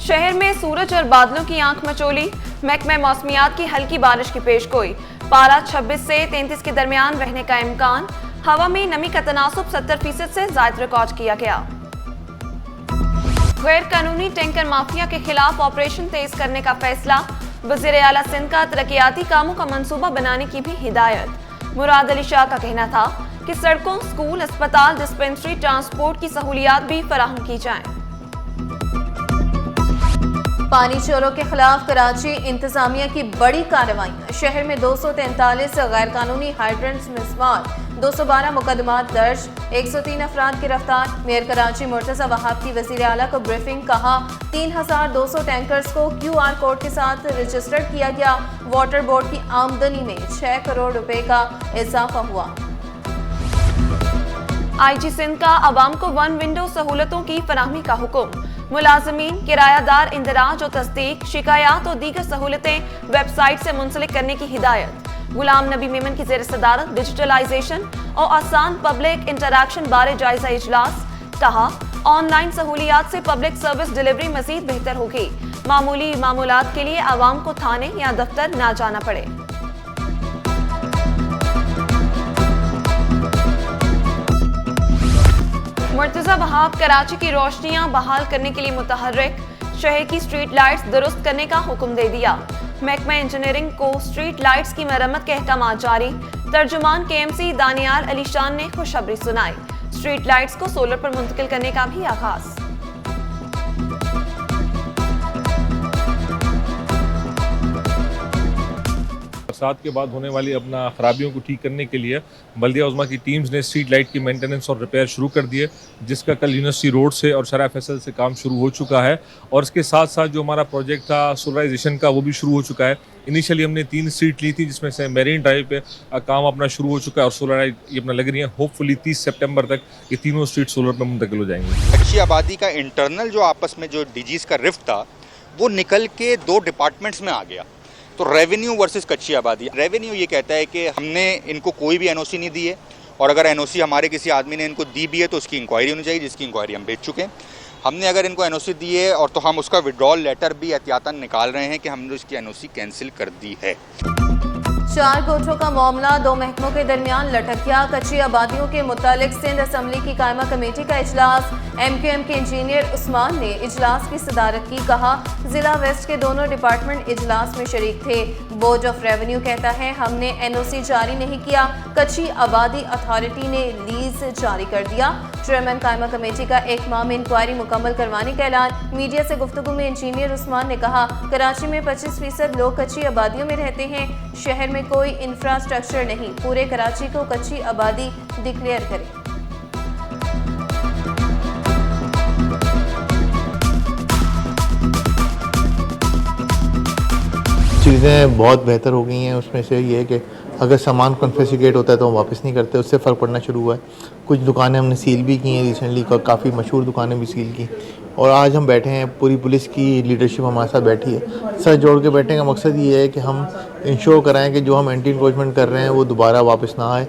शहर में सूरज और बादलों की आंख मचोली। महकमे मौसमियात की हल्की बारिश की पेशगोई। पारा 26 से 33 के दरमियान रहने का इम्कान। हवा में नमी का तनासुब 70% से ज्यादा रिकॉर्ड किया गया। गैर कानूनी टैंकर माफिया के खिलाफ ऑपरेशन तेज करने का फैसला। वजीर आला सिंध का तरक्याती कामों का मंसूबा बनाने की भी हिदायत। मुराद अली शाह का कहना था कि सड़कों, स्कूल, अस्पताल, डिस्पेंसरी, ट्रांसपोर्ट की सहूलियात भी फराहम की जाएं। पानी चोरों के खिलाफ कराची इंतजामिया की बड़ी कार्रवाई। शहर में 243 गैर कानूनी हाइड्रेंट्स मिसमार, 212 मुकदमात दर्ज, 103 अफराद गिरफ्तार। मेयर कराची मुर्तजा वहाब की वजीर आला को ब्रीफिंग। कहा 3200 टैंकर्स को QR कोड के साथ रजिस्टर्ड किया गया। वाटर बोर्ड की आमदनी में 6 करोड़ रुपए का इजाफा हुआ। IG सिंध का अवाम को वन विंडो सहूलतों की फराहमी का हुक्म। मुलाजमीन, किरायादार इंदराज और तस्दीक, शिकायत और दीगर सहूलतें वेबसाइट से मुंसलिक करने की हिदायत। गुलाम नबी मेमन की ज़ेर सदारत डिजिटलाइजेशन और आसान पब्लिक इंटरैक्शन बारे जायजा इजलास। कहा ऑनलाइन सहूलियात से पब्लिक सर्विस डिलीवरी मजीद बेहतर होगी। मामूली मामूलात के लिए आवाम को थाने या दफ्तर ना जाना पड़े। मुर्तजा वहाब कराची की रोशनियां बहाल करने के लिए मुतहर्रिक। शहर की स्ट्रीट लाइट्स दुरुस्त करने का हुक्म दे दिया। महकमा इंजीनियरिंग को स्ट्रीट लाइट्स की मरम्मत के अहकाम जारी। तर्जुमान KMC दानियाल अली शान ने खुशखबरी सुनाई। स्ट्रीट लाइट्स को सोलर पर मुंतकिल करने का भी आगाज। बरसात के बाद होने वाली अपना खराबियों को ठीक करने के लिए बल्दिया उज़्मा की टीम्स ने स्ट्रीट लाइट की मेंटेनेंस और रिपेयर शुरू कर दिए, जिसका कल यूनिवर्सिटी रोड से और शराय फैसल से काम शुरू हो चुका है। और इसके साथ साथ जो हमारा प्रोजेक्ट था सोलराइजेशन का, वो भी शुरू हो चुका है। इनिशियली हमने 3 स्ट्रीट ली थी, जिसमें से मेरीन ड्राइव पे काम अपना शुरू हो चुका है और सोलर लाइट ये अपना लग रही है। होपफुली 30 सितंबर तक ये तीनों स्ट्रीट सोलर पर मुंतकिल हो जाएंगे। कच्ची आबादी का इंटरनल जो आपस में जो डीजीज का रिफ्ट था, वो निकल के 2 डिपार्टमेंट्स में आ गया। तो रेवेन्यू वर्सेस कच्ची आबादी। रेवेन्यू ये कहता है कि हमने इनको कोई भी NOC नहीं दी है, और अगर NOC हमारे किसी आदमी ने इनको दी भी है तो उसकी इंक्वायरी होनी चाहिए, जिसकी इंक्वायरी हम भेज चुके हैं। हमने अगर इनको NOC दी है और तो हम उसका विड्रॉल लेटर भी एहतियातन निकाल रहे हैं कि हमने उसकी NOC कैंसिल कर दी है। 4 गोठों का मामला 2 महकमों के दरमियान लटक गया। कच्ची आबादियों के मुतालिक सिंध असम्बली की कायमा कमेटी का इजलास। MQM के इंजीनियर उस्मान ने इजलास की सदारत की। कहा जिला वेस्ट के दोनों डिपार्टमेंट इजलास में शरीक थे। बोर्ड ऑफ रेवेन्यू कहता है हमने NOC जारी नहीं किया, कच्ची आबादी अथॉरिटी ने लीज जारी कर दिया। चेयरमैन कायमा कमेटी का 1 माह में इंक्वायरी मुकम्मल करवाने का ऐलान। मीडिया से गुफ्तगू में इंजीनियर उस्मान ने कहा कराची में 25% लोग कच्ची आबादियों में रहते हैं। शहर में कोई इंफ्रास्ट्रक्चर नहीं, पूरे कराची को कच्ची आबादी डिक्लेयर करें। चीज़ें बहुत बेहतर हो गई हैं। उसमें से ये है कि अगर सामान कॉन्फिस्केट होता है तो हम वापस नहीं करते, उससे फ़र्क पड़ना शुरू हुआ है। कुछ दुकानें हमने सील भी की हैं रिसेंटली, काफ़ी मशहूर दुकानें भी सील की। और आज हम बैठे हैं, पूरी पुलिस की लीडरशिप हमारे साथ बैठी है। सर जोड़ के बैठने का मकसद ये है कि हम इंश्योर कराएं कि जो हम एंटी इंक्रोचमेंट कर रहे हैं वो दोबारा वापस ना आए।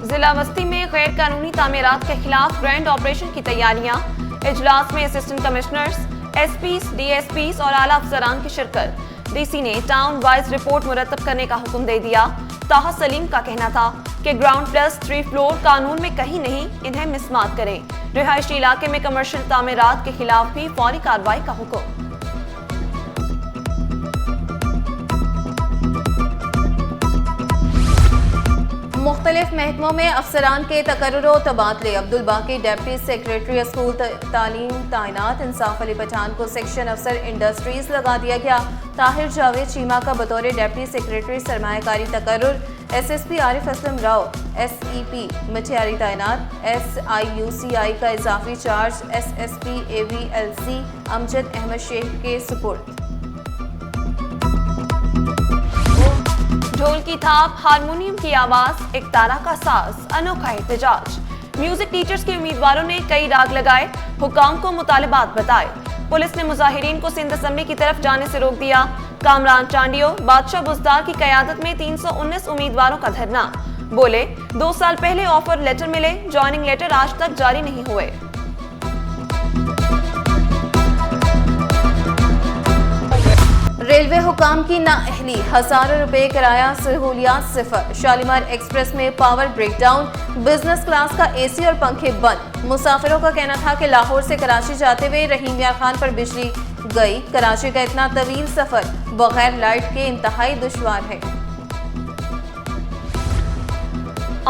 जिला बस्ती में गैर कानूनी तामीरात के खिलाफ ग्रैंड ऑपरेशन की तैयारियां। इजलास में असिस्टेंट कमिश्नर्स, SPs, DSPs और आला अफसरान की शिरकत। DC ने टाउन वाइज रिपोर्ट मुरतब करने का हुक्म दे दिया। ताहा सलीम का कहना था कि ग्राउंड प्लस 3 फ्लोर कानून में कहीं नहीं, इन्हें मिसमात करें। रिहायशी इलाके में कमर्शियल तामीरात के खिलाफ भी फौरी कार्रवाई का हुक्म। मुख्तलिफ महकमों में अफसरान के तकर्रुर व तबादले। अब्दुल बाकी डिप्टी सेक्रेटरी स्कूल तालीम तैनात। इंसाफ अली पठान को सेक्शन अफसर इंडस्ट्रीज लगा दिया गया। ताहिर जावेद चीमा का बतौर डिप्टी सेक्रेटरी सरमायाकारी तकर्रुर। SSP आरिफ असलम राव SEP मटियारी तैनात। SIUCI का इजाफी charge SSP AVLC Amjad Ahmed Sheikh के सुपुर्द। ढोल की थाप, हारमोनियम की आवाज, एक तारा का साज, अनोखा एहतजाज। म्यूजिक टीचर्स के उम्मीदवारों ने कई राग लगाए, हुकाम को मुतालिबात बताए। पुलिस ने मुजाहिरीन को सिंध असम्बली की तरफ जाने से रोक दिया। कामरान चांडियो, बादशाह बुजदार की कयादत में 319 उम्मीदवारों का धरना। बोले 2 साल पहले ऑफर लेटर मिले, ज्वाइनिंग लेटर आज तक जारी नहीं हुए। रेलवे हुकाम की नाअहली, हजारों रुपए किराया, सहूलियात सिफर। शालीमार एक्सप्रेस में पावर ब्रेकडाउन, बिजनेस क्लास का एसी और पंखे बंद। मुसाफिरों का कहना था कि लाहौर से कराची जाते हुए रहीम यार खान पर बिजली गई। कराची का इतना तवील सफर बगैर लाइट के इंतहाई दुश्वार है।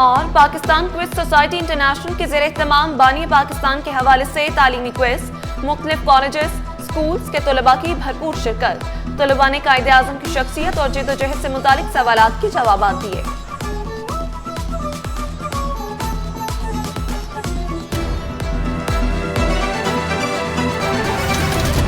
और पाकिस्तान क्विज सोसाइटी इंटरनेशनल के ज़ेरे इत्तमाम बानी पाकिस्तान के हवाले से तालीमी क्विज, मुख्तलिफ कॉलेजेस स्कूल्स के तलबा की भरपूर शिरकत। तलबा ने कायदे आज़म की शख्सियत और जद्दोजहद से मुतालिक सवालात के जवाब दिए।